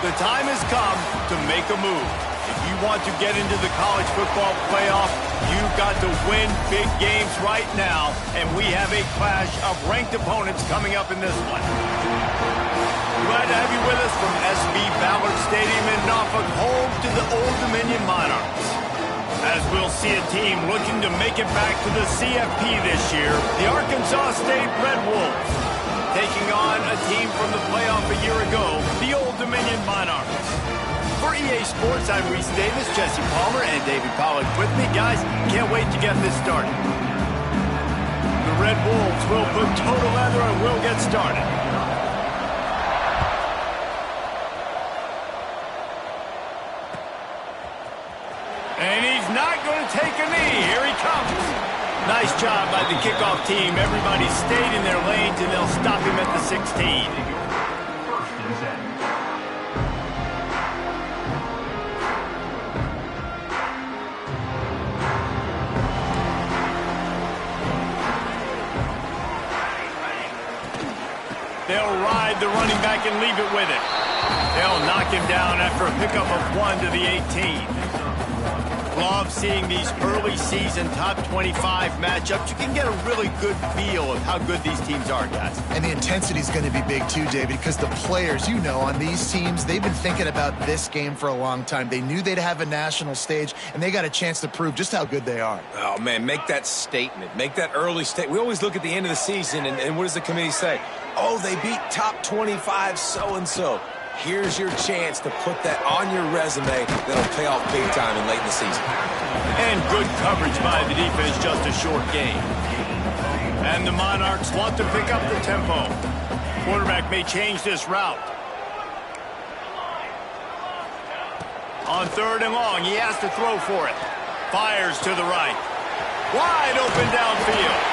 The time has come to make a move. If you want to get into the college football playoff, you've got to win big games right now, and we have a clash of ranked opponents coming up in this one. Glad to have you with us from SB Ballard Stadium in Norfolk, home to the Old Dominion Monarchs. As we'll see a team looking to make it back to the CFP this year, the Arkansas State Red Wolves, taking on a team from the playoff a year ago, the Old Dominion Monarchs. For EA Sports, I'm Reese Davis, Jesse Palmer, and David Pollack with me. Guys, can't wait to get this started. The Red Wolves will put total leather and we'll get started. And he's not going to take a knee. Here he comes. Nice job by the kickoff team. Everybody stayed in their lanes, and they'll stop him at the 16. They'll ride the running back and leave it with it. They'll knock him down after a pickup of 1 to the 18. Love seeing these early season top 25 matchups. You can get a really good feel of how good these teams are, guys. And the intensity is going to be big too, David, because the players, you know, on these teams, they've been thinking about this game for a long time. They knew they'd have a national stage, and they got a chance to prove just how good they are. Oh, man, make that statement. Make that early statement. We always look at the end of the season, and what does the committee say? Oh, they beat top 25 so-and-so. Here's your chance to put that on your resume that'll pay off big time and late in the season. And good coverage by the defense, just a short gain. And the Monarchs want to pick up the tempo. Quarterback may change this route. On 3rd and long, he has to throw for it. Fires to the right. Wide open downfield.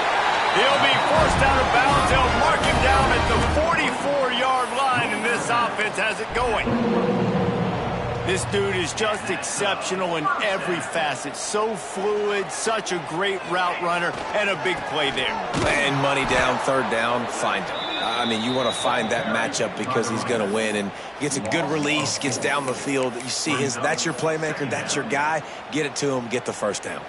He'll be forced out of bounds. They'll mark him down at the 44-yard line, and this offense has it going. This dude is just exceptional in every facet. So fluid, such a great route runner, and a big play there. And money down, 3rd down, find him. I mean, you want to find that matchup because he's going to win, and gets a good release, gets down the field. You see that's your playmaker, that's your guy. Get it to him, get the 1st down.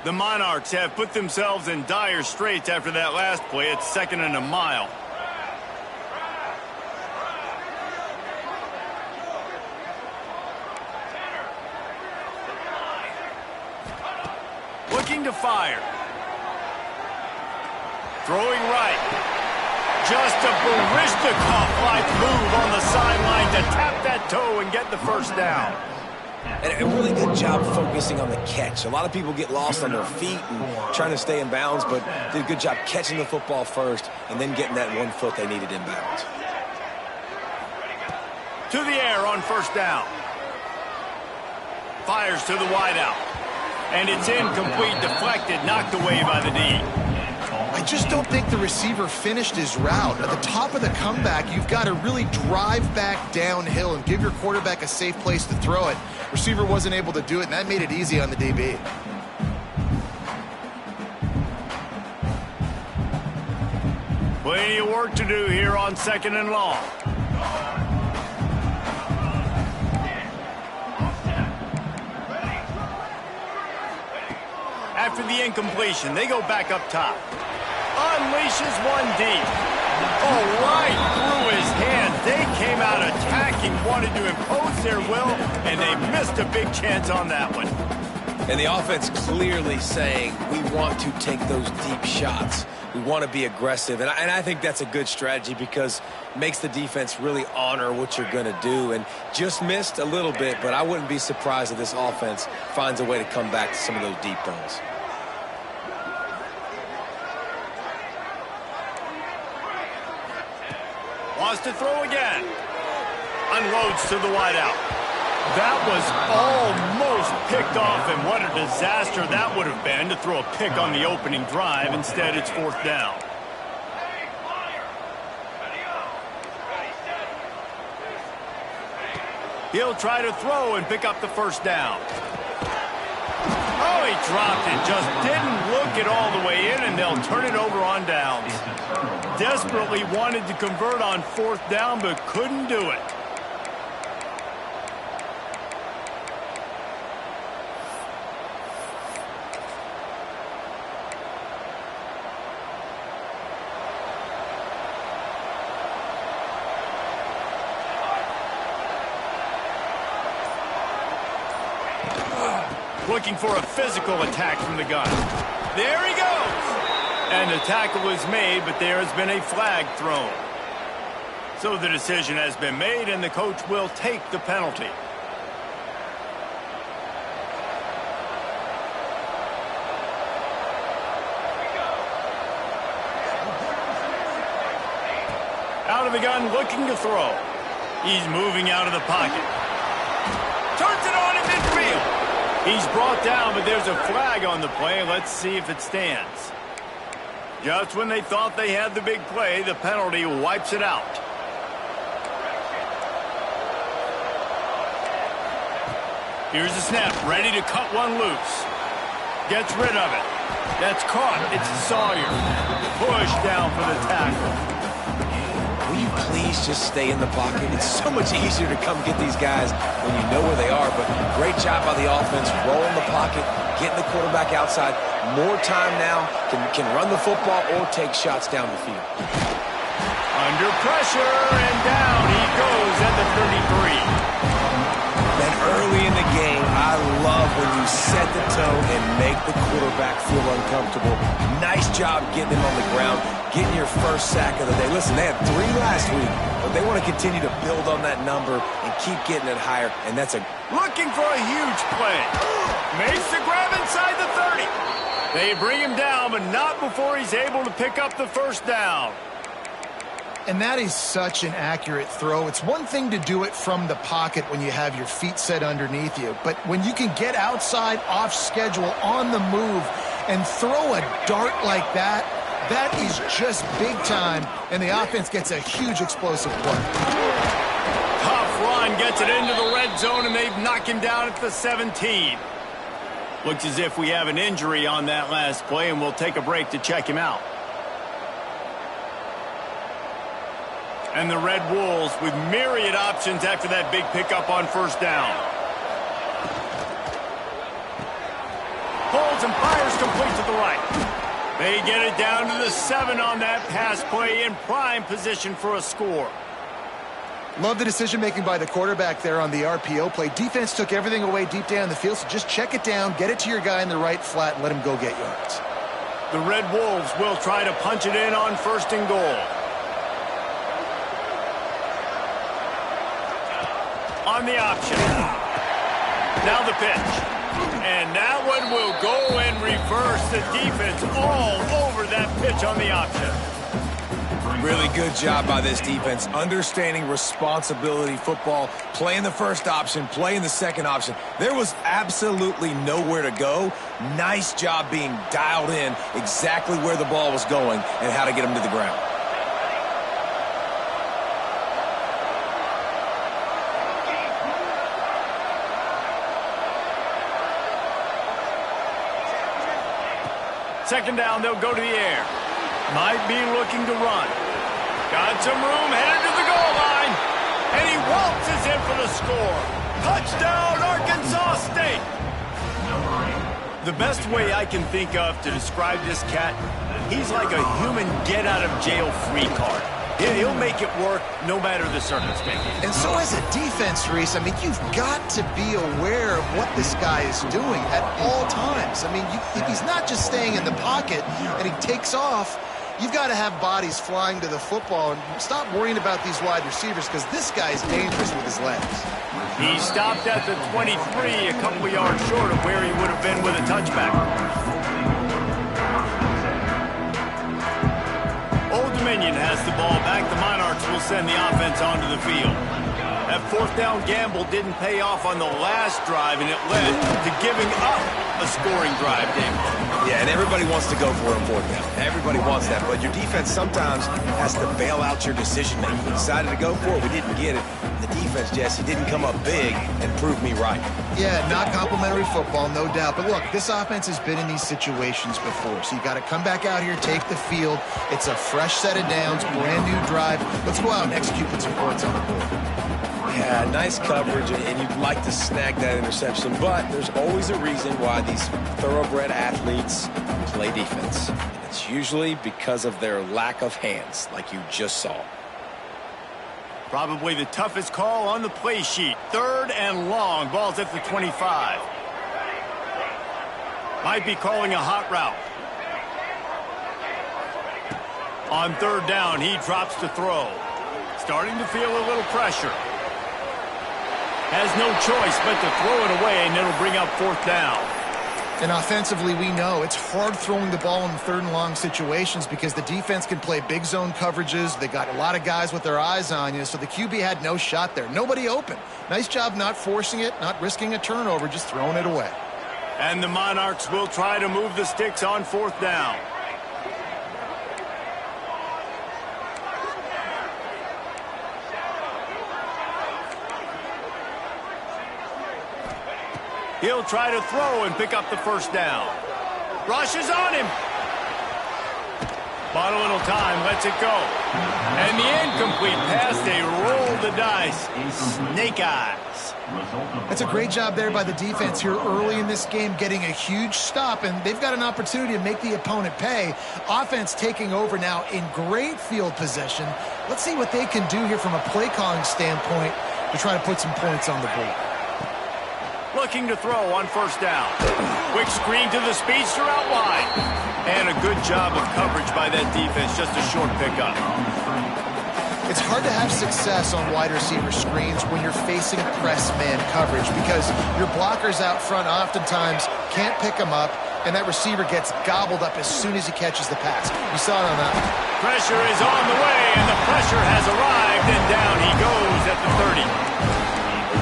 The Monarchs have put themselves in dire straits after that last play. It's 2nd and a mile. Looking to fire. Throwing right. Just a Barishnikov-like move on the sideline to tap that toe and get the 1st down. And a really good job focusing on the catch. A lot of people get lost on their feet and trying to stay in bounds, but did a good job catching the football first and then getting that 1 foot they needed in bounds. To the air on 1st down. Fires to the wideout. And it's incomplete, deflected, knocked away by the D. I just don't think the receiver finished his route. At the top of the comeback, you've got to really drive back downhill and give your quarterback a safe place to throw it. Receiver wasn't able to do it, and that made it easy on the DB. Plenty of work to do here on 2nd and long. After the incompletion, they go back up top. Unleashes one deep. Oh, right through his hands. They came out attacking, wanted to impose their will, and they missed a big chance on that one. And the offense clearly saying, we want to take those deep shots. We want to be aggressive. And I think that's a good strategy because it makes the defense really honor what you're going to do. And just missed a little bit, but I wouldn't be surprised if this offense finds a way to come back to some of those deep balls. Wants to throw again. Unloads to the wideout. That was almost picked off, and what a disaster that would have been to throw a pick on the opening drive. Instead, it's 4th down. He'll try to throw and pick up the 1st down. Oh, he dropped it. Just didn't look it all the way in, and they'll turn it over on downs. desperately wanted to convert on 4th down, but couldn't do it. Looking for a physical attack from the gun. There he goes! And the tackle is made, but there has been a flag thrown. So the decision has been made, and the coach will take the penalty. Out of the gun, looking to throw. He's moving out of the pocket. Turns it on in midfield. He's brought down, but there's a flag on the play. Let's see if it stands. Just when they thought they had the big play, the penalty wipes it out. Here's the snap, ready to cut one loose. Gets rid of it. That's caught. It's Sawyer. Push down for the tackle. Will you please just stay in the pocket? It's so much easier to come get these guys when you know where they are, but great job by the offense, rolling the pocket, getting the quarterback outside. More time now, can run the football or take shots down the field. Under pressure, and down he goes at the 33. Then early in the game, I love when you set the tone and make the quarterback feel uncomfortable. Nice job getting him on the ground, getting your first sack of the day. Listen, they had 3 last week, but they want to continue to build on that number and keep getting it higher, and that's a... Looking for a huge play. Makes the grab inside the 30. They bring him down, but not before he's able to pick up the first down. And that is such an accurate throw. It's one thing to do it from the pocket when you have your feet set underneath you, but when you can get outside, off schedule, on the move, and throw a dart like that, that is just big time, and the offense gets a huge explosive play. Tough run, gets it into the red zone, and they've knocked him down at the 17. Looks as if we have an injury on that last play, and we'll take a break to check him out. And the Red Wolves with myriad options after that big pickup on first down. Pulls and fires complete to the right. They get it down to the 7 on that pass play, in prime position for a score. Love the decision-making by the quarterback there on the RPO play. Defense took everything away deep down the field, so just check it down, get it to your guy in the right flat, and let him go get yards. The Red Wolves will try to punch it in on 1st and goal. On the option. Now the pitch. And that one will go and reverse the defense all over that pitch on the option. Really good job by this defense, understanding responsibility football, playing the first option, playing the second option. There was absolutely nowhere to go. Nice job being dialed in exactly where the ball was going and how to get him to the ground. Second down, they'll go to the air. Might be looking to run. Got some room, headed to the goal line. And he waltzes in for the score. Touchdown, Arkansas State. The best way I can think of to describe this cat, he's like a human get-out-of-jail-free card. He'll make it work no matter the circumstances. And so as a defense, Reese, I mean, you've got to be aware of what this guy is doing at all times. I mean, if he's not just staying in the pocket and he takes off, you've got to have bodies flying to the football and stop worrying about these wide receivers because this guy's dangerous with his legs. He stopped at the 23, a couple yards short of where he would have been with a touchback. Old Dominion has the ball back. The Monarchs will send the offense onto the field. That 4th down gamble didn't pay off on the last drive, and it led to giving up a scoring drive, David. Yeah, and everybody wants to go for it on fourth down. Everybody wants that, but your defense sometimes has to bail out your decision-making. We decided to go for it. We didn't get it. The defense, Jesse, didn't come up big and prove me right. Yeah, not complimentary football, no doubt. But look, this offense has been in these situations before, so you got to come back out here, take the field. It's a fresh set of downs, brand new drive. Let's go out and execute with some points on the board. Yeah, nice coverage, and you'd like to snag that interception, but there's always a reason why these thoroughbred athletes play defense. And it's usually because of their lack of hands, like you just saw. Probably the toughest call on the play sheet. 3rd and long. Ball's at the 25. Might be calling a hot route. On 3rd down, he drops to throw. Starting to feel a little pressure. Has no choice but to throw it away, and it'll bring up 4th down. And offensively, we know it's hard throwing the ball in 3rd and long situations because the defense can play big zone coverages. They got a lot of guys with their eyes on you, so the QB had no shot there. Nobody open. Nice job not forcing it, not risking a turnover, just throwing it away. And the Monarchs will try to move the sticks on 4th down. He'll try to throw and pick up the 1st down. Rushes on him. Bought a little time, lets it go. And the incomplete pass, they roll the dice. Snake eyes. That's a great job there by the defense here early in this game, getting a huge stop, and they've got an opportunity to make the opponent pay. Offense taking over now in great field possession. Let's see what they can do here from a play calling standpoint to try to put some points on the board. Looking to throw on 1st down. Quick screen to the speedster out wide. And a good job of coverage by that defense, just a short pickup. It's hard to have success on wide receiver screens when you're facing press man coverage because your blockers out front oftentimes can't pick them up, and that receiver gets gobbled up as soon as he catches the pass. You saw it on that one. Pressure is on the way, and the pressure has arrived, and down he goes at the 30.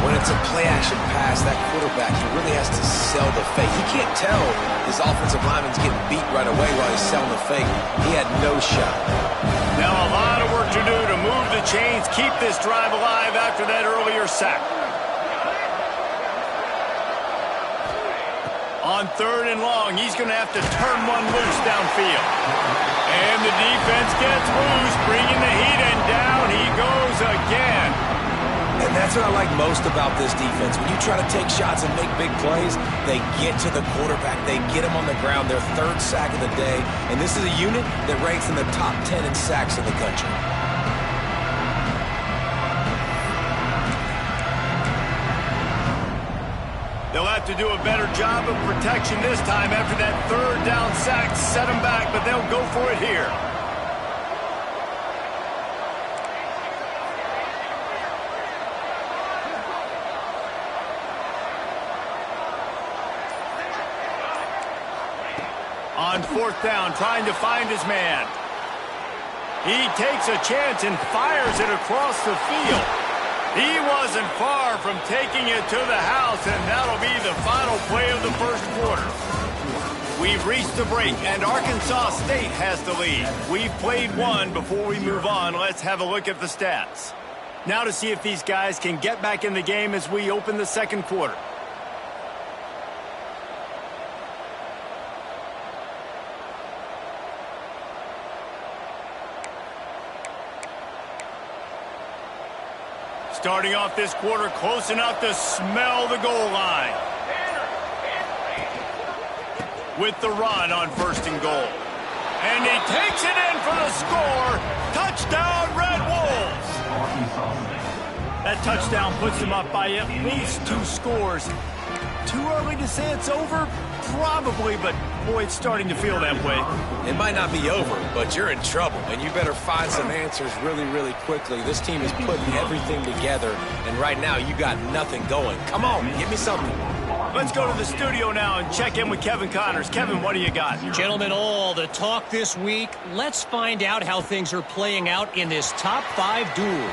When it's a play-action pass, that quarterback, he really has to sell the fake. He can't tell his offensive lineman's getting beat right away while he's selling the fake. He had no shot. Now a lot of work to do to move the chains, keep this drive alive after that earlier sack. On 3rd and long, he's going to have to turn one loose downfield. And the defense gets loose, bringing the heat, and down he goes again. And that's what I like most about this defense. When you try to take shots and make big plays, they get to the quarterback. They get him on the ground, their 3rd sack of the day. And this is a unit that ranks in the top 10 in sacks in the country. They'll have to do a better job of protection this time after that 3rd down sack set them back, but they'll go for it here. On 4th down, trying to find his man. He takes a chance and fires it across the field. He wasn't far from taking it to the house, and that'll be the final play of the 1st quarter. We've reached the break, and Arkansas State has the lead. We've played one. Before we move on, let's have a look at the stats. Now to see if these guys can get back in the game as we open the 2nd quarter. Starting off this quarter close enough to smell the goal line. With the run on 1st and goal. And he takes it in for the score. Touchdown, Red Wolves. That touchdown puts them up by at least 2 scores. Too early to say it's over? Probably, but boy, it's starting to feel that way. It might not be over, but you're in trouble, and you better find some answers really, really quickly. This team is putting everything together, and right now you got nothing going. Come on, give me something. Let's go to the studio now and check in with Kevin Connors. Kevin, what do you got? Gentlemen, all the talk this week. Let's find out how things are playing out in this top 5 duel.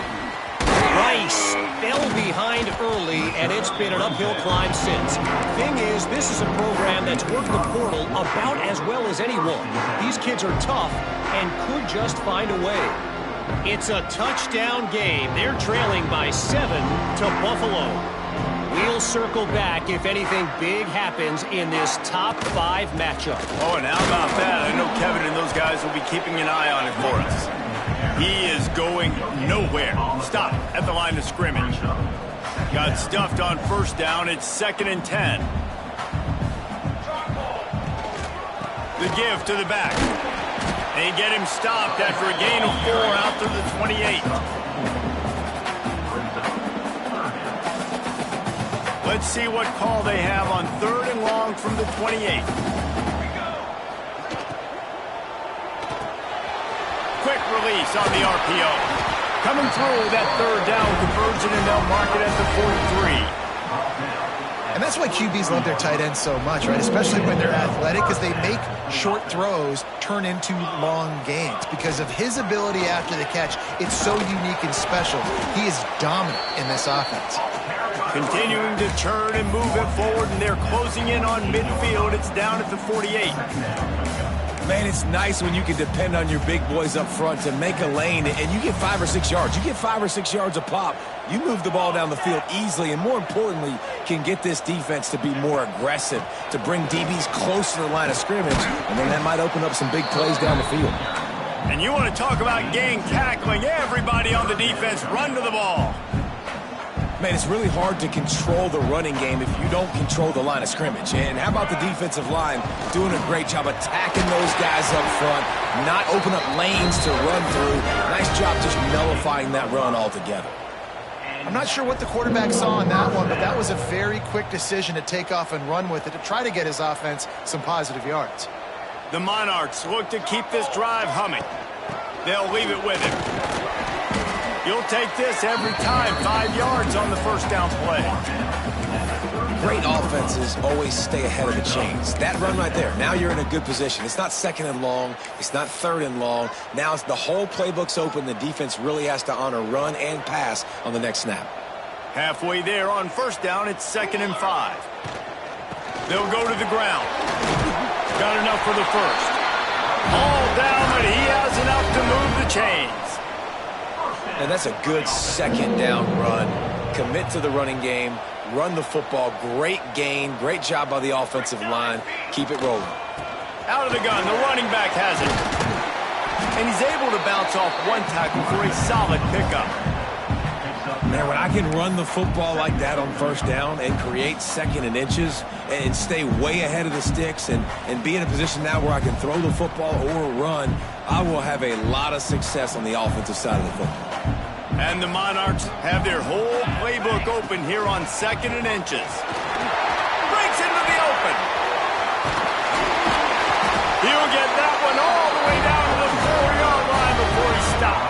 Rice fell behind early, and it's been an uphill climb since. Thing is, this is a program that's worked the portal about as well as anyone. These kids are tough and could just find a way. It's a touchdown game. They're trailing by 7 to Buffalo. We'll circle back if anything big happens in this top 5 matchup. Oh, and how about that? I know Kevin and those guys will be keeping an eye on it for us. He is going nowhere. Stop at the line of scrimmage. Got stuffed on first down. It's 2nd and 10. The give to the back. They get him stopped after a gain of 4 out to the 28. Let's see what call they have on 3rd and long from the 28. Quick release on the RPO. Coming through that 3rd down conversion, and they'll mark it at the 43. And that's why QBs love their tight ends so much, right? Especially when they're athletic, because they make short throws turn into long gains. Because of his ability after the catch, it's so unique and special. He is dominant in this offense. Continuing to turn and move it forward, and they're closing in on midfield. It's down at the 48. Man, it's nice when you can depend on your big boys up front to make a lane, and you get 5 or 6 yards. You get 5 or 6 yards a pop. You move the ball down the field easily, and more importantly, can get this defense to be more aggressive, to bring DBs close to the line of scrimmage, and then that might open up some big plays down the field. And you want to talk about gang tackling. Everybody on the defense run to the ball. Man, it's really hard to control the running game if you don't control the line of scrimmage. And how about the defensive line doing a great job attacking those guys up front, not open up lanes to run through. Nice job just nullifying that run altogether. I'm not sure what the quarterback saw on that one, but that was a very quick decision to take off and run with it to try to get his offense some positive yards. The Monarchs look to keep this drive humming. They'll leave it with him. You'll take this every time. 5 yards on the first down play. Great offenses always stay ahead of the chains. That run right there, now you're in a good position. It's not 2nd and long. It's not 3rd and long. Now it's the whole playbook's open. The defense really has to honor run and pass on the next snap. Halfway there on first down, it's 2nd and 5. They'll go to the ground. Got enough for the first. All down, but he has enough to move the chains. And that's a good 2nd down run. Commit to the running game. Run the football. Great gain. Great job by the offensive line. Keep it rolling. Out of the gun. The running back has it. And he's able to bounce off one tackle for a solid pickup. Man, when I can run the football like that on first down and create 2nd and inches and stay way ahead of the sticks and be in a position now where I can throw the football or run, I will have a lot of success on the offensive side of the football. And the Monarchs have their whole playbook open here on 2nd and inches. Breaks into the open. He'll get that one all the way down to the 4-yard line before he stopped.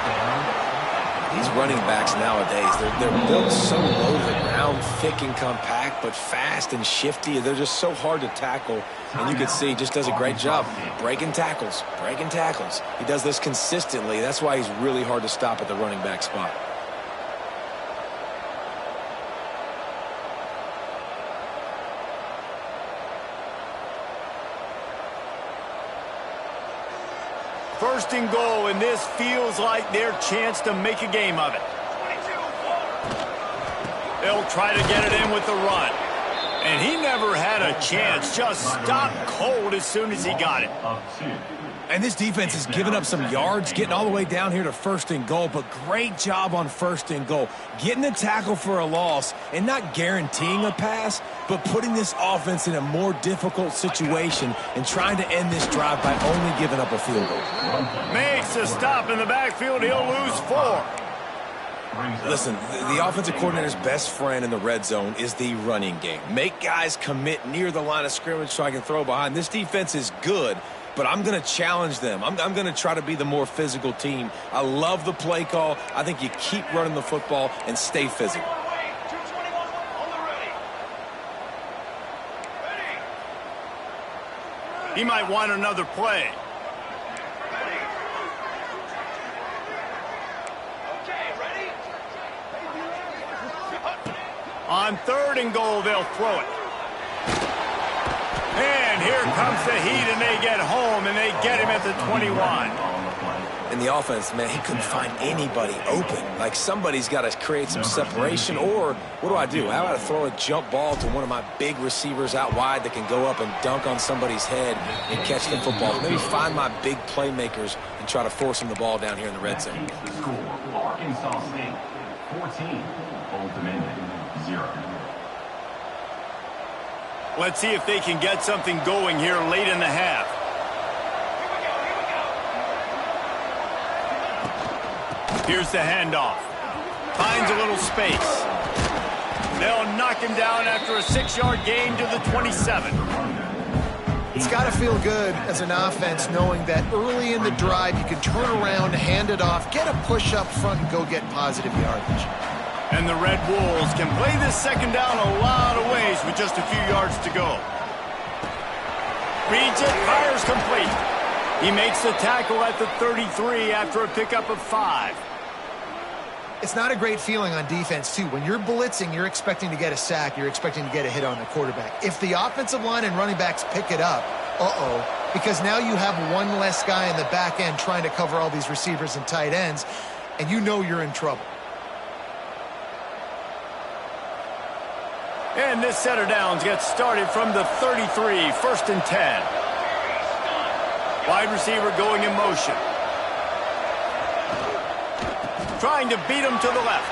These running backs nowadays, they're built so low to the ground, thick and compact, but fast and shifty. They're just so hard to tackle. And you can see he just does a great job breaking tackles, breaking tackles. He does this consistently. That's why he's really hard to stop at the running back spot. First and goal, and this feels like their chance to make a game of it. They'll try to get it in with the run. And he never had a chance. Just stopped cold as soon as he got it. And this defense has given up some yards, getting all the way down here to 1st and goal, but great job on 1st and goal. Getting the tackle for a loss and not guaranteeing a pass, but putting this offense in a more difficult situation and trying to end this drive by only giving up a field goal. Makes a stop in the backfield. He'll lose 4. Listen, the offensive coordinator's best friend in the red zone is the running game. Make guys commit near the line of scrimmage so I can throw behind. This defense is good, but I'm going to challenge them. I'm going to try to be the more physical team. I love the play call. I think you keep running the football and stay physical. He might want another play. On 3rd and goal, they'll throw it. And here comes the heat, and they get home, and they get him at the 21. In the offense, man, he couldn't find anybody open. Like, somebody's got to create some separation, or what do? How about I throw a jump ball to one of my big receivers out wide that can go up and dunk on somebody's head and catch the football? Maybe find my big playmakers and try to force them the ball down here in the red zone. Score, Arkansas State, 14, Old Dominion, 0. Let's see if they can get something going here late in the half. Here's the handoff. Finds a little space. They'll knock him down after a 6-yard gain to the 27. It's got to feel good as an offense knowing that early in the drive you can turn around, hand it off, get a push up front, and go get positive yardage. And the Red Wolves can play this second down a lot of ways with just a few yards to go. Reads it, fires complete. He makes the tackle at the 33 after a pickup of 5. It's not a great feeling on defense, too. When you're blitzing, you're expecting to get a sack. You're expecting to get a hit on the quarterback. If the offensive line and running backs pick it up, because now you have one less guy in the back end trying to cover all these receivers and tight ends, and you know you're in trouble. And this set of downs gets started from the 33, 1st and 10. Wide receiver going in motion. Trying to beat him to the left.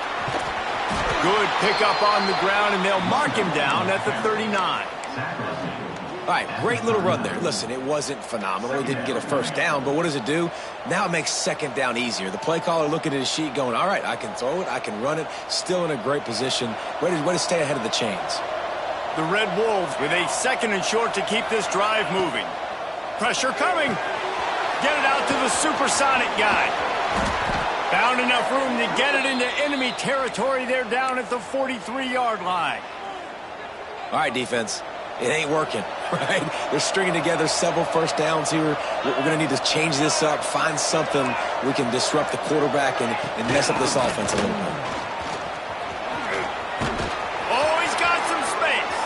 Good pickup on the ground, and they'll mark him down at the 39. All right, great little run there. Listen, it wasn't phenomenal. He didn't get a first down, but what does it do? Now it makes second down easier. The play caller looking at his sheet going, all right, I can throw it, I can run it, still in a great position, ready to stay ahead of the chains. The Red Wolves with a 2nd and short to keep this drive moving. Pressure coming. Get it out to the supersonic guy. Found enough room to get it into enemy territory. They're down at the 43-yard line. All right, defense. It ain't working, right? They're stringing together several first downs here. We're going to need to change this up, find something we can disrupt the quarterback and mess up this offense a little bit. Oh, he's got some space.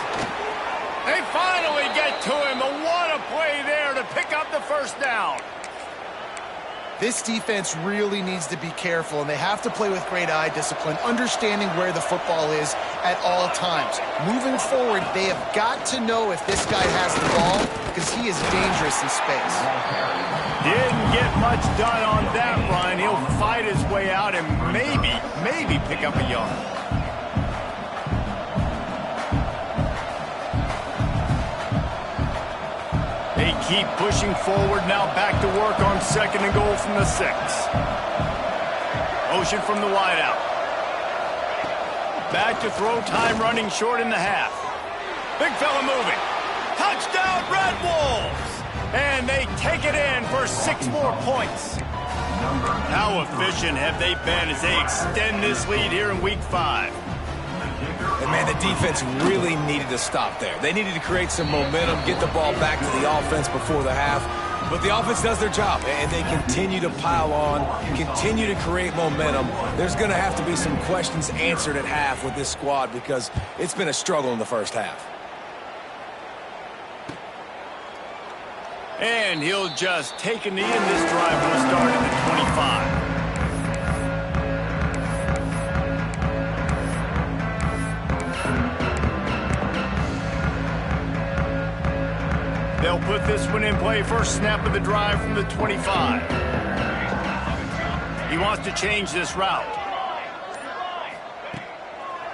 They finally get to him. But what a play there to pick up the first down. This defense really needs to be careful, and they have to play with great eye discipline, understanding where the football is at all times. Moving forward, they have got to know if this guy has the ball, because he is dangerous in space. Didn't get much done on that run. He'll fight his way out and maybe pick up a yard. They keep pushing forward, now back to work on 2nd and goal from the 6. Motion from the wideout. Back to throw, time running short in the half. Big fella moving. Touchdown, Red Wolves! And they take it in for 6 more points. How efficient have they been as they extend this lead here in Week 5? And, man, the defense really needed to stop there. They needed to create some momentum, get the ball back to the offense before the half. But the offense does their job, and they continue to pile on, continue to create momentum. There's going to have to be some questions answered at half with this squad because it's been a struggle in the first half. And he'll just take a knee, and this drive will start at the 25. They'll put this one in play. First snap of the drive from the 25. He wants to change this route.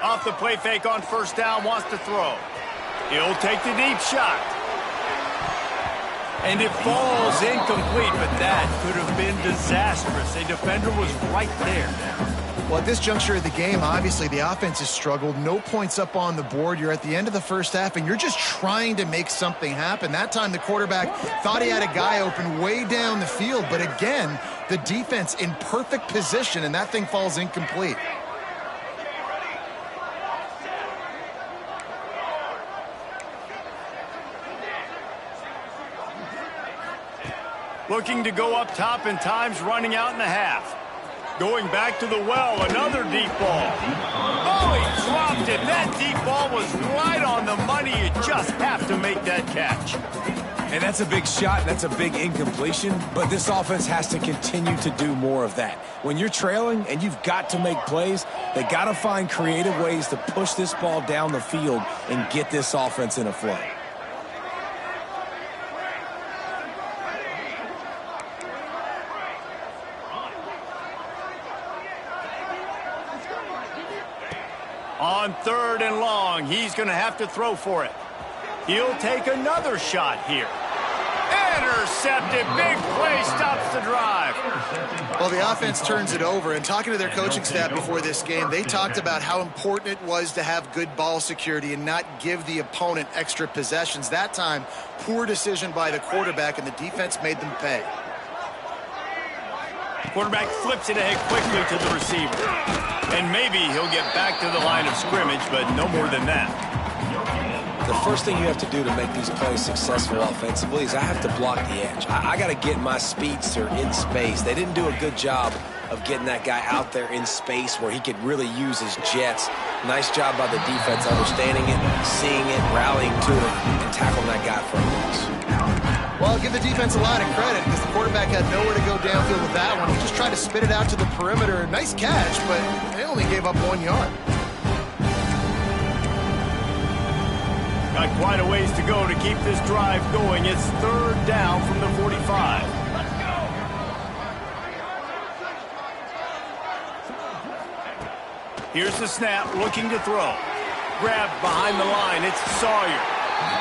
Off the play fake on first down, wants to throw. He'll take the deep shot. And it falls incomplete, but that could have been disastrous. A defender was right there. Well, at this juncture of the game, obviously the offense has struggled. No points up on the board. You're at the end of the first half, and you're just trying to make something happen. That time the quarterback thought he had a guy open way down the field, but again, the defense in perfect position, and that thing falls incomplete. Looking to go up top, and time's running out in the half. Going back to the well, another deep ball. Oh, he dropped it. That deep ball was right on the money. You just have to make that catch. And that's a big shot, and that's a big incompletion, but this offense has to continue to do more of that. When you're trailing and you've got to make plays, they got to find creative ways to push this ball down the field and get this offense in a flow. On 3rd and long, he's going to have to throw for it. He'll take another shot here. Intercepted. Big play stops the drive. Well, the offense turns it over, and talking to their coaching staff before this game, they talked about how important it was to have good ball security and not give the opponent extra possessions. That time, poor decision by the quarterback, and the defense made them pay. Quarterback flips it ahead quickly to the receiver. And maybe he'll get back to the line of scrimmage, but no more than that. The first thing you have to do to make these plays successful offensively is I have to block the edge. I got to get my speedster in space. They didn't do a good job of getting that guy out there in space where he could really use his jets. Nice job by the defense understanding it, seeing it, rallying to it, and tackling that guy for a loss. Well, I'll give the defense a lot of credit because the quarterback had nowhere to go downfield with that one. He just tried to spit it out to the perimeter. Nice catch, but they only gave up 1 yard. Got quite a ways to go to keep this drive going. It's 3rd down from the 45. Let's go. Here's the snap, looking to throw. Grabbed behind the line. It's Sawyer.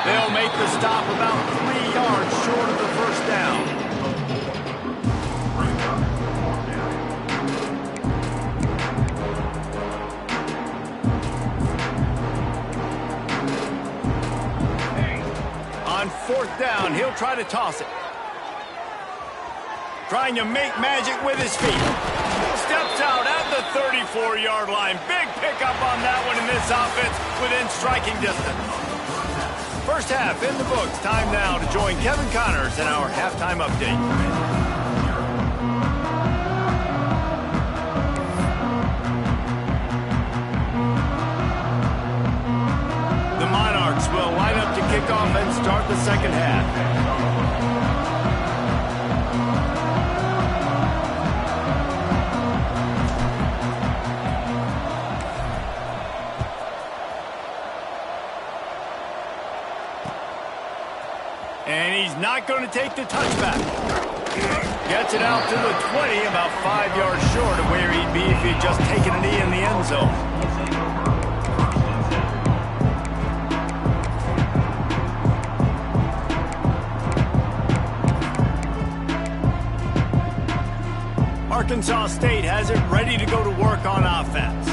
They'll make the stop about 3 yards short of the first down. On 4th down, he'll try to toss it. Trying to make magic with his feet. Steps out at the 34-yard line. Big pickup on that one in this offense within striking distance. First half in the books. Time now to join Kevin Connors in our halftime update. The Monarchs will line up to kick off and start the second half. And he's not going to take the touchback. Gets it out to the 20, about 5 yards short of where he'd be if he'd just taken a knee in the end zone. Arkansas State has it ready to go to work on offense.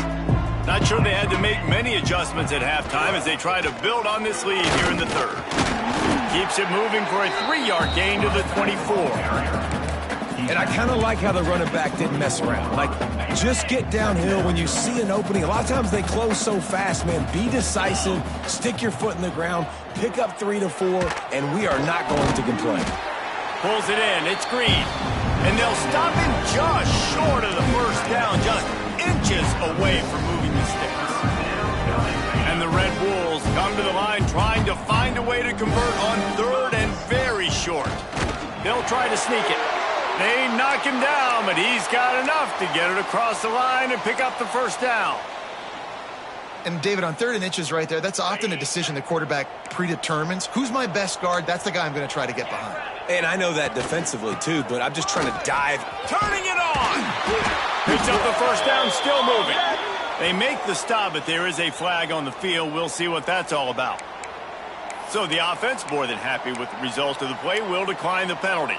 Not sure they had to make many adjustments at halftime as they try to build on this lead here in the 3rd. Keeps it moving for a 3-yard gain to the 24. And I kind of like how the running back didn't mess around. Like, just get downhill when you see an opening. A lot of times they close so fast, man. Be decisive, stick your foot in the ground, pick up 3 to 4, and we are not going to complain. Pulls it in. It's Green. And they'll stop him just short of the first down, just inches away from moving the sticks. And the Red Wolves come to the line trying to find a way to convert on 3rd and very short. They'll try to sneak it. They knock him down, but he's got enough to get it across the line and pick up the first down. And, David, on 3rd and inches right there, that's often a decision the quarterback predetermines. Who's my best guard? That's the guy I'm going to try to get behind. And I know that defensively, too, but I'm just trying to dive. Turning it on! Picks up the first down, still moving. They make the stop, but there is a flag on the field. We'll see what that's all about. So the offense, more than happy with the result of the play, will decline the penalty.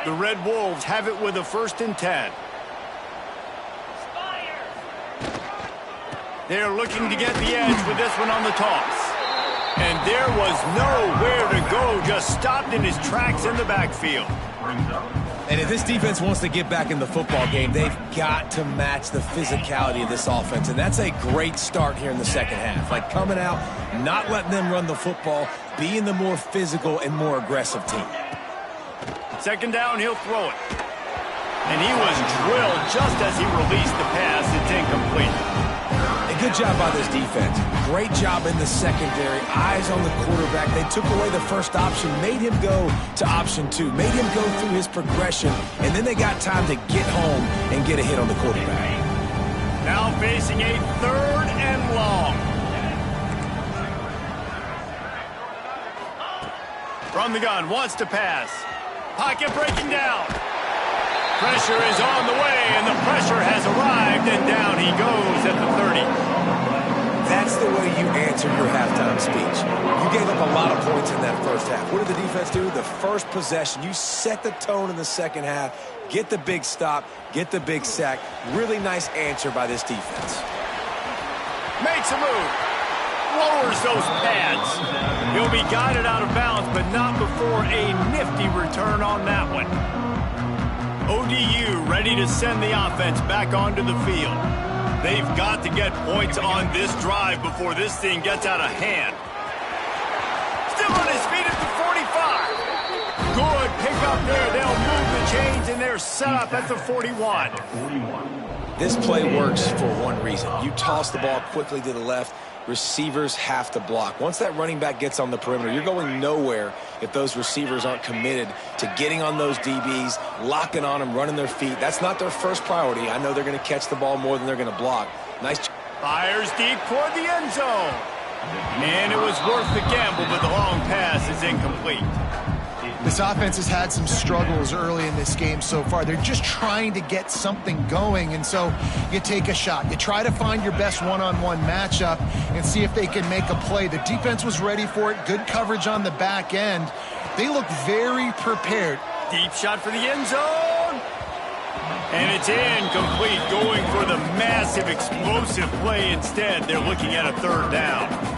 The Red Wolves have it with a 1st and 10. They're looking to get the edge with this one on the toss. And there was nowhere to go, just stopped in his tracks in the backfield. And if this defense wants to get back in the football game, they've got to match the physicality of this offense. And that's a great start here in the second half. Like coming out, not letting them run the football, being the more physical and more aggressive team. 2nd down, he'll throw it. And he was drilled just as he released the pass. It's incomplete. And good job by this defense. Great job in the secondary. Eyes on the quarterback. They took away the first option, made him go to option 2, made him go through his progression, and then they got time to get home and get a hit on the quarterback. Now facing a 3rd and long. From the gun, wants to pass. Pocket breaking down. Pressure is on the way, and the pressure has arrived, and down he goes at the 30. That's the way you answered your halftime speech. You gave up a lot of points in that first half. What did the defense do? The first possession, you set the tone in the second half, get the big stop, get the big sack. Really nice answer by this defense. Makes a move. Lowers those pads. He'll be guided out of bounds, but not before a nifty return on that one. ODU ready to send the offense back onto the field. They've got to get points on this drive before this thing gets out of hand. Still on his feet at the 45. Good pickup there. They'll move the chains, and they're set up at the 41. This play works for one reason. You toss the ball quickly to the left. Receivers have to block. Once that running back gets on the perimeter, you're going nowhere if those receivers aren't committed to getting on those DBs, locking on them, running their feet. That's not their first priority. I know they're going to catch the ball more than they're going to block. Nice. Fires deep toward the end zone. And it was worth the gamble, but the long pass is incomplete. This offense has had some struggles early in this game so far. They're just trying to get something going, and so you take a shot. You try to find your best one-on-one matchup and see if they can make a play. The defense was ready for it. Good coverage on the back end. They look very prepared. Deep shot for the end zone. And it's incomplete, going for the massive explosive play instead. They're looking at a 3rd down.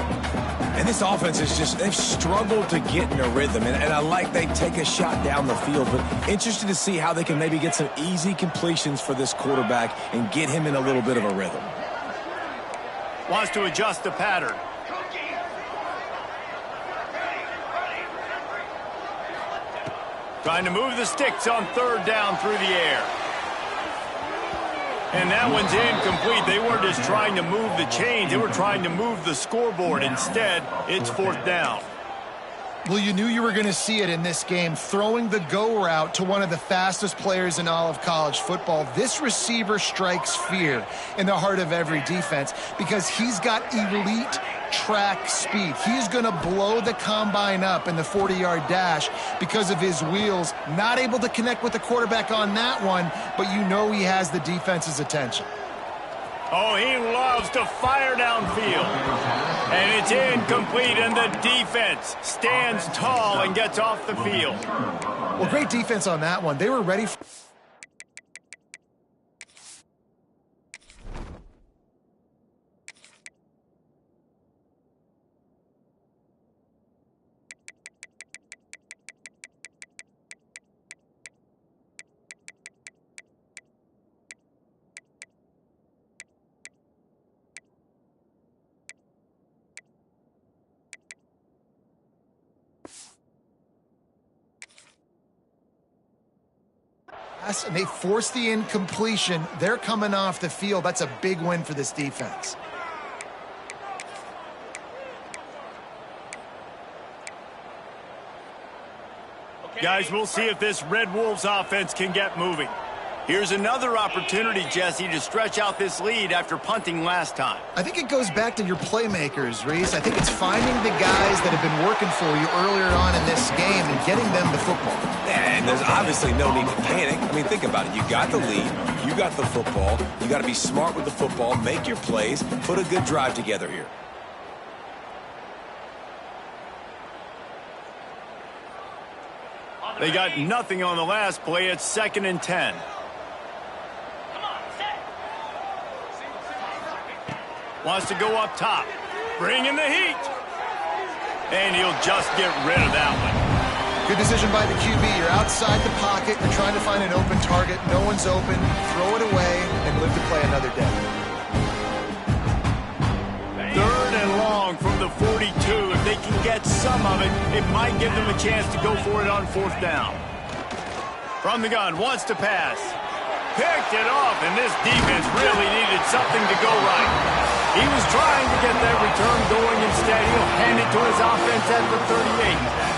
And this offense is just, they've struggled to get in a rhythm. And I like they take a shot down the field, but interested to see how they can maybe get some easy completions for this quarterback and get him in a little bit of a rhythm. Wants to adjust the pattern. Trying to move the sticks on 3rd down through the air. And that one's incomplete. They weren't just trying to move the chains. They were trying to move the scoreboard. Instead, it's 4th down. Well, you knew you were going to see it in this game, throwing the go route to one of the fastest players in all of college football. This receiver strikes fear in the heart of every defense because he's got elite track speed. He's going to blow the combine up in the 40-yard dash because of his wheels. Not able to connect with the quarterback on that one, but you know he has the defense's attention. Oh, he loves to fire downfield. And it's incomplete, and the defense stands tall and gets off the field. Well, great defense on that one. They were ready for... and they force the incompletion. They're coming off the field. That's a big win for this defense. Guys, we'll see if this Red Wolves offense can get moving. Here's another opportunity, Jesse, to stretch out this lead after punting last time. I think it goes back to your playmakers, Reese. I think it's finding the guys that have been working for you earlier on in this game and getting them the football. And there's obviously no need to panic. I mean, think about it. You got the lead. You got the football. You got to be smart with the football, make your plays, put a good drive together here. They got nothing on the last play. It's 2nd and 10. Wants to go up top. Bring in the heat. And he'll just get rid of that one. Good decision by the QB. You're outside the pocket. You're trying to find an open target. No one's open. Throw it away and live to play another day. 3rd and long from the 42. If they can get some of it, it might give them a chance to go for it on 4th down. From the gun, wants to pass. picked it off, and this defense really needed something to go right. He was trying to get that return going. Instead, he'll hand it to his offense at the 38.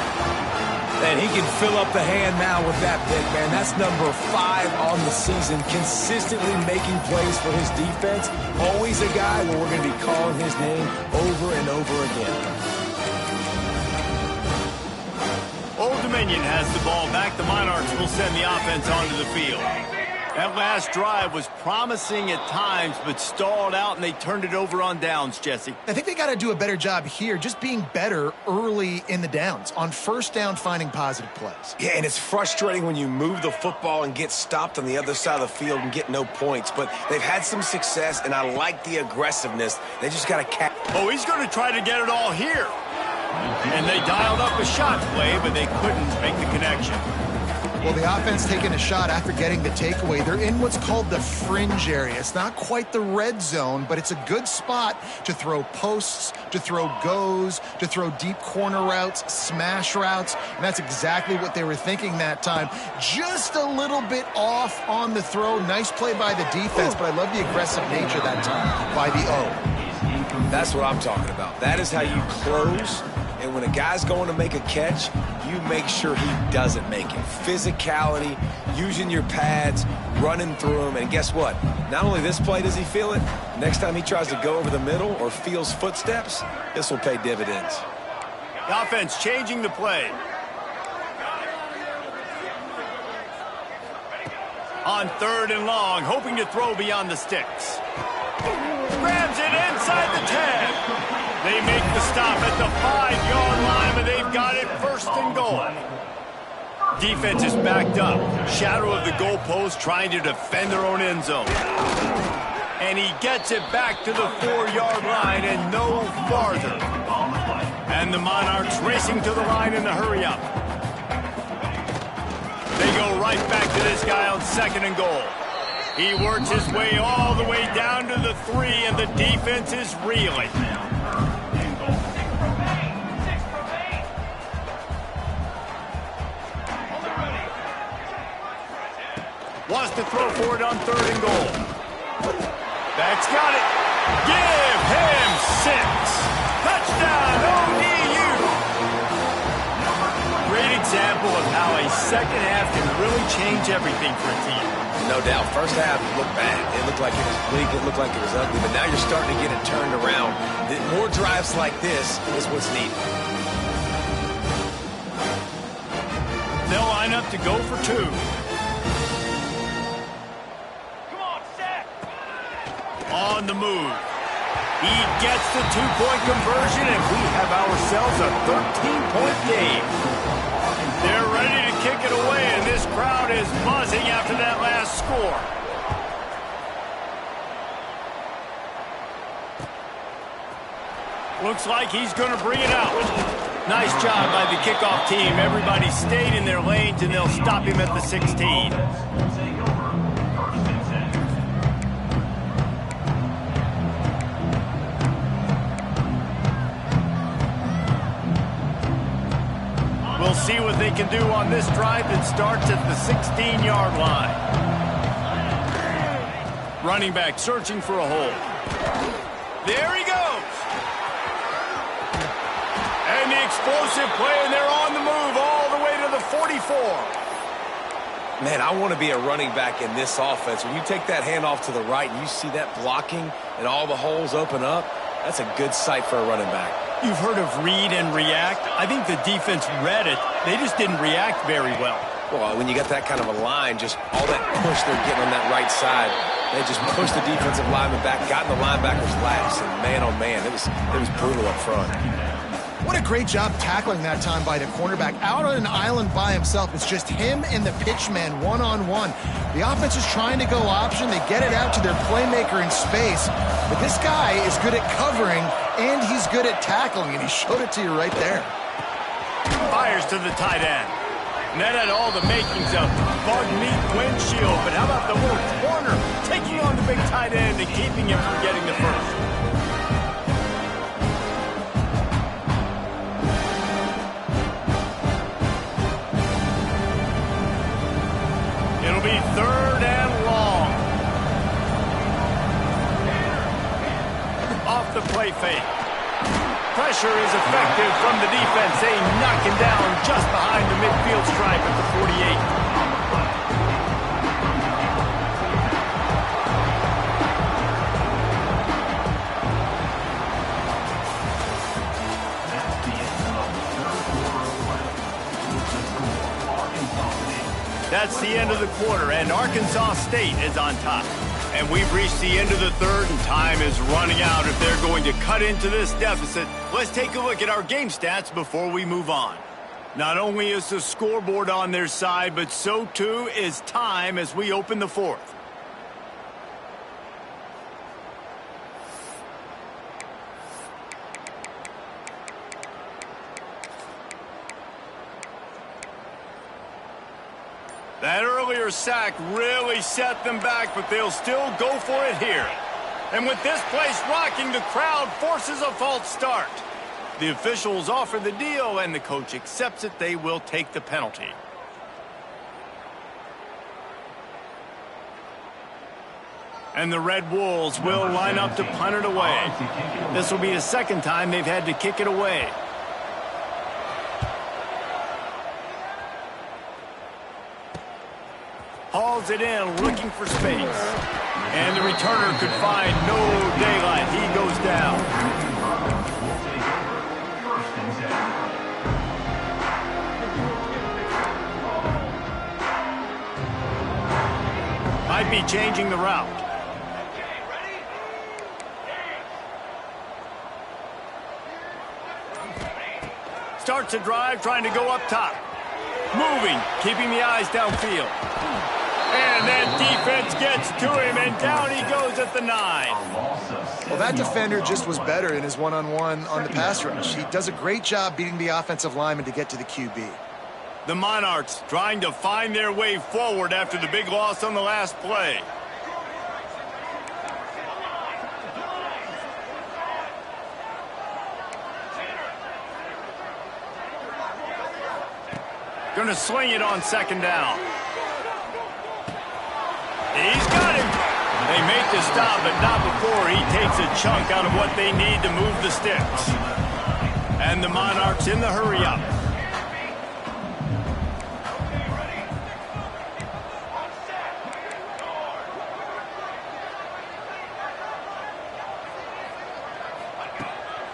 And he can fill up the hand now with that pick, man. That's number 5 on the season, consistently making plays for his defense. Always a guy where we're going to be calling his name over and over again. Old Dominion has the ball back. The Monarchs will send the offense onto the field. That last drive was promising at times, but stalled out, and they turned it over on downs, Jesse. I think they got to do a better job here, just being better early in the downs, on first down, finding positive plays. Yeah, and it's frustrating when you move the football and get stopped on the other side of the field and get no points, but they've had some success, and I like the aggressiveness. They just got to catch. Oh, he's going to try to get it all here. And they dialed up a shot play, but they couldn't make the connection. Well, the offense taking a shot after getting the takeaway. They're in what's called the fringe area. It's not quite the red zone, but it's a good spot to throw posts, to throw goes, to throw deep corner routes, smash routes, and that's exactly what they were thinking that time. Just a little bit off on the throw. Nice play by the defense, but I love the aggressive nature that time by the O. That's what I'm talking about. That is how you close. And when a guy's going to make a catch, you make sure he doesn't make it. Physicality, using your pads, running through them. And guess what? Not only this play does he feel it, next time he tries to go over the middle or feels footsteps, this will pay dividends. The offense changing the play. On 3rd and long, hoping to throw beyond the sticks. Grabs it inside the 10. They make the stop at the 5-yard line, but they've got it 1st and goal. Defense is backed up. Shadow of the goalpost trying to defend their own end zone. And he gets it back to the 4-yard line and no farther. And the Monarchs racing to the line in a hurry up. They go right back to this guy on 2nd and goal. He works his way all the way down to the 3, and the defense is reeling. Wants to throw for it on 3rd and goal. That's got it. Give him 6. Touchdown, ODU. Great example of how a second half can really change everything for a team. No doubt. First half looked bad. It looked like it was bleak. It looked like it was ugly. But now you're starting to get it turned around. More drives like this is what's needed. They'll line up to go for 2. On the move. He gets the 2-point conversion, and we have ourselves a 13-point game. They're ready to kick it away, and this crowd is buzzing after that last score. Looks like he's going to bring it out. Nice job by the kickoff team. Everybody stayed in their lanes, and they'll stop him at the 16. We'll see what they can do on this drive that starts at the 16-yard line. Running back searching for a hole. There he goes. And the explosive play, and they're on the move all the way to the 44. Man, I want to be a running back in this offense. When you take that handoff to the right and you see that blocking and all the holes open up, that's a good sight for a running back. You've heard of read and react. I think the defense read it. They just didn't react very well. Well, when you got that kind of a line, just all that push they're getting on that right side, they just pushed the defensive lineman back, got in the linebacker's laps, and man, oh man, it was brutal up front. What a great job tackling that time by the cornerback. Out on an island by himself. It's just him and the pitchman one-on-one. The offense is trying to go option. They get it out to their playmaker in space. But this guy is good at covering, and he's good at tackling, and he showed it to you right there. Fires to the tight end. And that had all the makings of bug meat windshield. But how about the little corner taking on the big tight end and keeping him from getting the first? It'll be 3rd and long. play fake. Pressure is effective from the defense. They knock him down just behind the midfield stripe at the 48. That's the end of the quarter, and Arkansas State is on top. And we've reached the end of the third, and time is running out if they're going to cut into this deficit. Let's take a look at our game stats before we move on. Not only is the scoreboard on their side, but so too is time as we open the fourth. That earlier sack really set them back, but they'll still go for it here. And with this place rocking, the crowd forces a false start. The officials offer the deal, and the coach accepts it. They will take the penalty. And the Red Wolves will line up to punt it away. This will be the second time they've had to kick it away. Hauls it in, looking for space. And the returner could find no daylight. He goes down. Might be changing the route. Starts a drive, trying to go up top. Moving, keeping the eyes downfield. And that defense gets to him, and down he goes at the 9. Well, that defender just was better in his one-on-one on the pass rush. He does a great job beating the offensive lineman to get to the QB. The Monarchs trying to find their way forward after the big loss on the last play. Going to sling it on second down. He's got him. They make the stop, but not before he takes a chunk out of what they need to move the sticks. And the Monarchs in the hurry-up.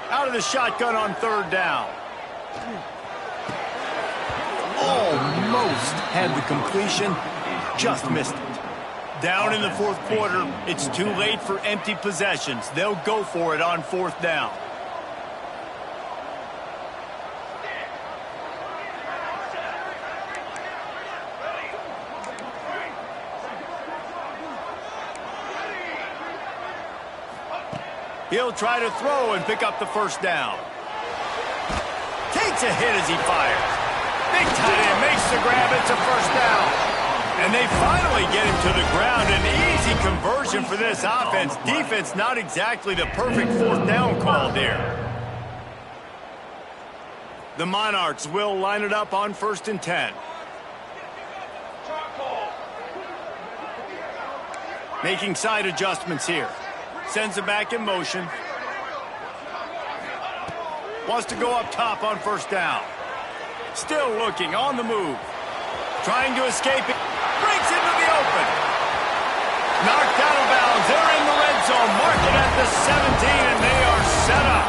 Out of the shotgun on third down. Almost had the completion, just missed it. Down in the fourth quarter, it's too late for empty possessions. They'll go for it on fourth down. He'll try to throw and pick up the first down. Takes a hit as he fires. Big tight end makes the grab. It's a first down. And they finally get him to the ground. An easy conversion for this offense. Defense not exactly the perfect fourth down call there. The Monarchs will line it up on 1st and 10. Making side adjustments here. Sends it back in motion. Wants to go up top on first down. Still looking, on the move. Trying to escape it. Breaks into the open. Knocked out of bounds. They're in the red zone. Mark it at the 17, and they are set up.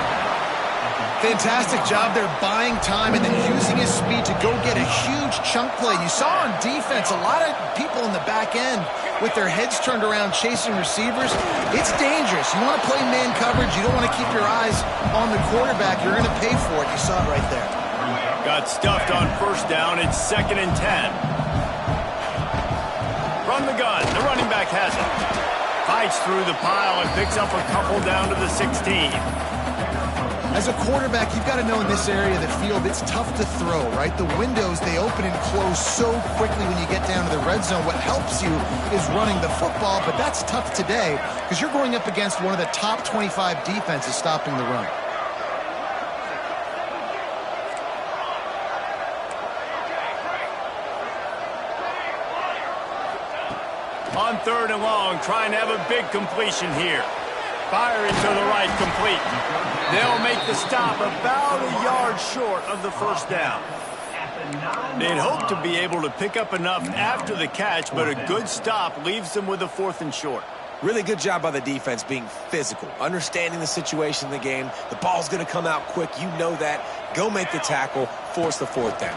Fantastic job there buying time and then using his speed to go get a huge chunk play. You saw on defense a lot of people in the back end with their heads turned around chasing receivers. It's dangerous. You want to play man coverage. You don't want to keep your eyes on the quarterback. You're going to pay for it. You saw it right there. Got stuffed on first down. It's 2nd and 10. From the gun, the running back has it. Fights through the pile and picks up a couple down to the 16. As a quarterback, you've got to know in this area of the field, it's tough to throw, right? The windows, they open and close so quickly when you get down to the red zone. What helps you is running the football, but that's tough today because you're going up against one of the top 25 defenses stopping the run. On 3rd and long, trying to have a big completion here. Firing to the right, complete. They'll make the stop about a yard short of the first down. They'd hope to be able to pick up enough after the catch, but a good stop leaves them with a 4th and short. Really good job by the defense being physical, understanding the situation in the game. The ball's going to come out quick. You know that. Go make the tackle, force the 4th down.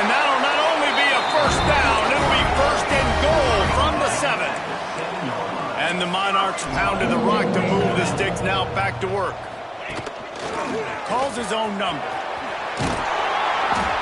And that'll not only be a first down, it'll be 1st and goal from the 7. And the Monarchs pounded the rock to move the sticks now back to work. Calls his own number.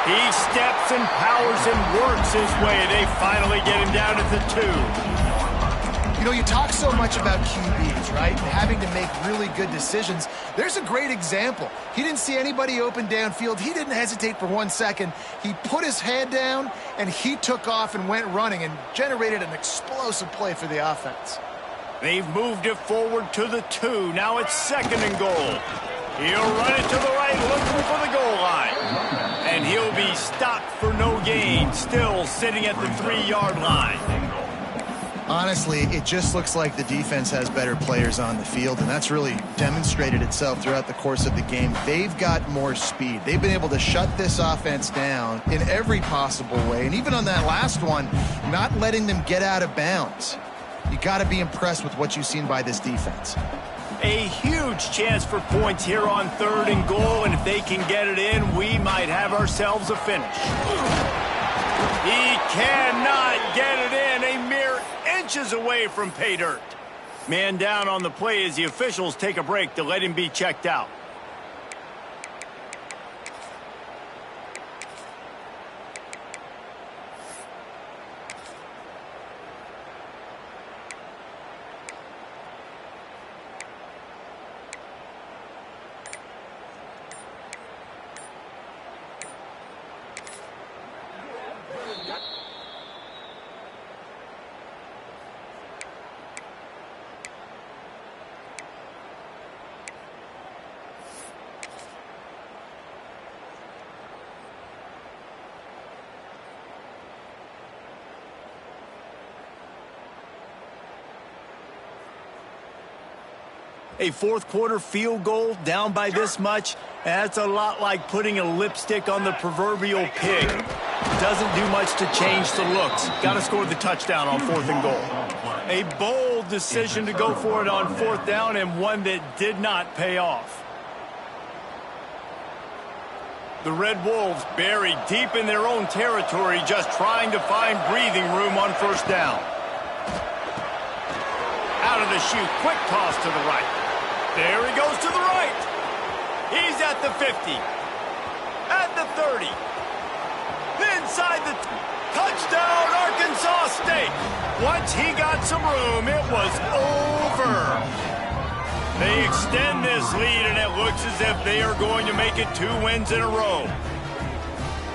He steps and powers and works his way. They finally get him down at the 2. You know, you talk so much about QBs, right? And having to make really good decisions. There's a great example. He didn't see anybody open downfield. He didn't hesitate for 1 second. He put his head down, and he took off and went running and generated an explosive play for the offense. They've moved it forward to the 2. Now it's 2nd and goal. He'll run it to the right, looking for the goal line. And he'll be stopped for no gain, still sitting at the 3-yard line. Honestly, it just looks like the defense has better players on the field, and that's really demonstrated itself throughout the course of the game. They've got more speed. They've been able to shut this offense down in every possible way, and even on that last one, not letting them get out of bounds. You got to be impressed with what you've seen by this defense. A huge chance for points here on 3rd and goal, and if they can get it in, we might have ourselves a finish. He cannot get it in, a mere inches away from pay dirt. Man down on the play as the officials take a break to let him be checked out. A 4th quarter field goal down by this much, that's a lot like putting a lipstick on the proverbial pig. Doesn't do much to change the looks. Got to score the touchdown on 4th and goal. A bold decision to go for it on 4th down, and one that did not pay off. The Red Wolves buried deep in their own territory, just trying to find breathing room on 1st down. Out of the chute, quick toss to the right. There he goes to the right. He's at the 50. At the 30. Inside the touchdown, Arkansas State. Once he got some room, it was over. They extend this lead, and it looks as if they are going to make it 2 wins in a row.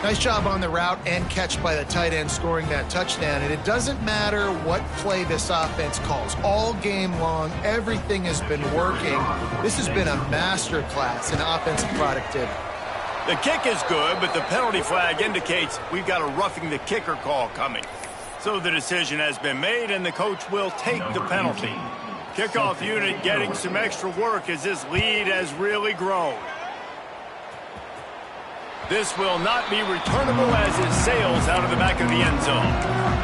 Nice job on the route and catch by the tight end scoring that touchdown. And it doesn't matter what play this offense calls. All game long, everything has been working. This has been a masterclass in offensive productivity. The kick is good, but the penalty flag indicates we've got a roughing the kicker call coming. So the decision has been made, and the coach will take the penalty. Kickoff unit getting some extra work as this lead has really grown. This will not be returnable as it sails out of the back of the end zone.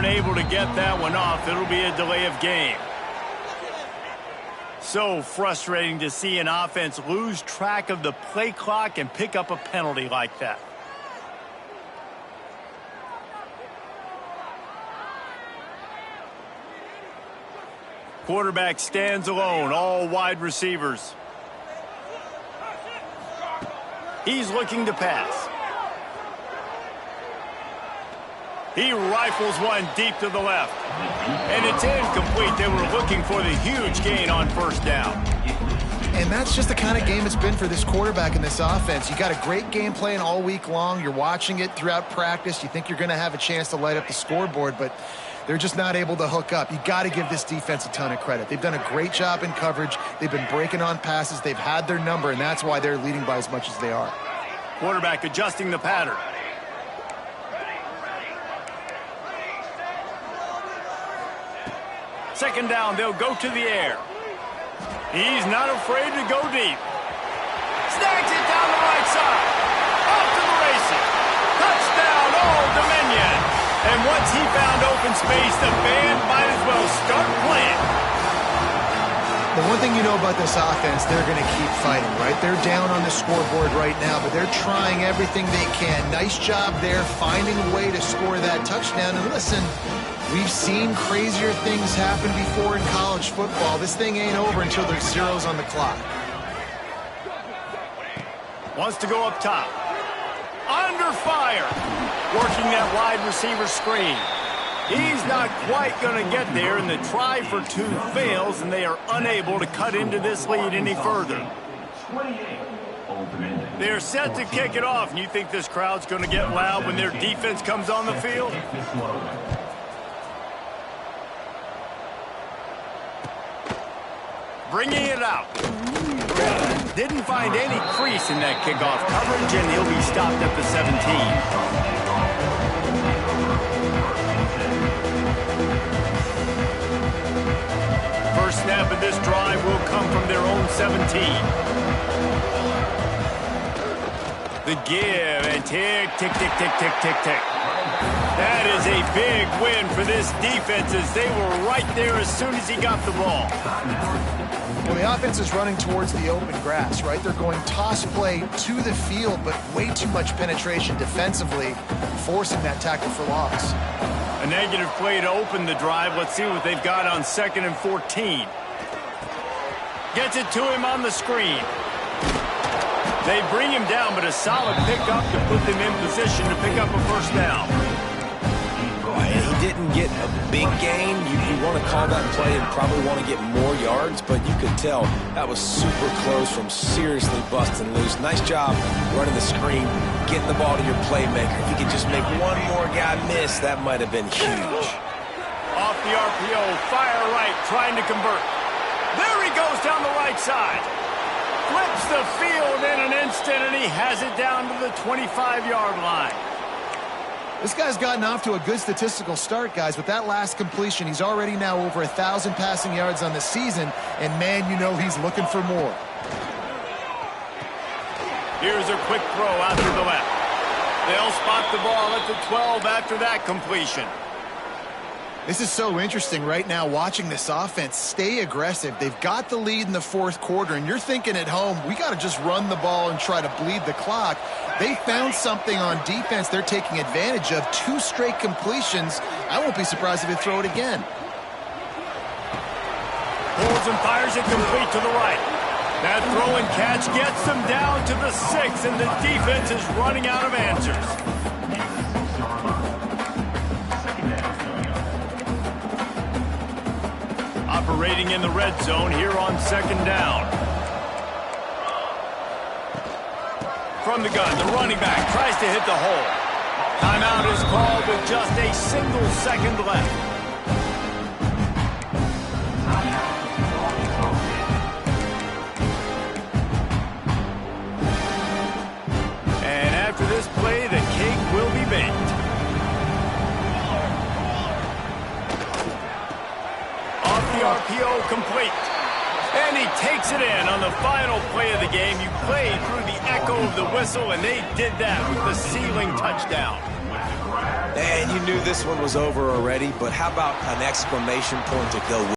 Able to get that one off. It'll be a delay of game. So frustrating to see an offense lose track of the play clock and pick up a penalty like that. Quarterback stands alone, all wide receivers. He's looking to pass. He rifles one deep to the left. And it's incomplete. They were looking for the huge gain on 1st down. And that's just the kind of game it's been for this quarterback in this offense. You got a great game plan all week long. You're watching it throughout practice. You think you're going to have a chance to light up the scoreboard, but they're just not able to hook up. You got to give this defense a ton of credit. They've done a great job in coverage. They've been breaking on passes. They've had their number, and that's why they're leading by as much as they are. Quarterback adjusting the pattern. Second down, they'll go to the air. He's not afraid to go deep. Snags it down the right side. Off to the races. Touchdown, Old Dominion. And once he found open space, the band might as well start playing. The one thing you know about this offense, they're going to keep fighting, right? They're down on the scoreboard right now, but they're trying everything they can. Nice job there, finding a way to score that touchdown. And listen, we've seen crazier things happen before in college football. This thing ain't over until there's zeros on the clock. Wants to go up top. Under fire. Working that wide receiver screen. He's not quite going to get there, and the try for two fails, and they are unable to cut into this lead any further. They're set to kick it off, and you think this crowd's going to get loud when their defense comes on the field? Bringing it out. Didn't find any crease in that kickoff coverage, and he'll be stopped at the 17. First snap of this drive will come from their own 17. The give, and tick, tick, tick, tick, tick, tick, tick. That is a big win for this defense as they were right there as soon as he got the ball. Well, the offense is running towards the open grass, right? They're going toss play to the field, but way too much penetration defensively, forcing that tackle for loss. A negative play to open the drive. Let's see what they've got on 2nd and 14. Gets it to him on the screen. They bring him down, but a solid pickup to put them in position to pick up a first down. He didn't get a big gain. You want to call that play and probably want to get more yards, but you could tell that was super close from seriously busting loose. Nice job running the screen, getting the ball to your playmaker. If you could just make one more guy miss, that might have been huge. Off the RPO, fire right, trying to convert. There he goes down the right side. Flips the field in an instant, and he has it down to the 25-yard line. This guy's gotten off to a good statistical start, guys. With that last completion, he's already now over 1,000 passing yards on the season, and man, you know he's looking for more. Here's a quick throw out to the left. They'll spot the ball at the 12 after that completion. This is so interesting right now, watching this offense stay aggressive. They've got the lead in the fourth quarter, and you're thinking at home, we got to just run the ball and try to bleed the clock. They found something on defense they're taking advantage of. 2 straight completions. I won't be surprised if they throw it again. Pulls and fires it complete to the right. That throw and catch gets them down to the 6, and the defense is running out of answers. Operating in the red zone here on 2nd down. From the gun, the running back tries to hit the hole. Timeout is called with just a single second left. And after this play, the cake will be baked. Off the RPO, complete. And he takes it in on the final play of the game. You played through the echo of the whistle, and they did that with the ceiling touchdown. And you knew this one was over already, but how about an exclamation point to go with?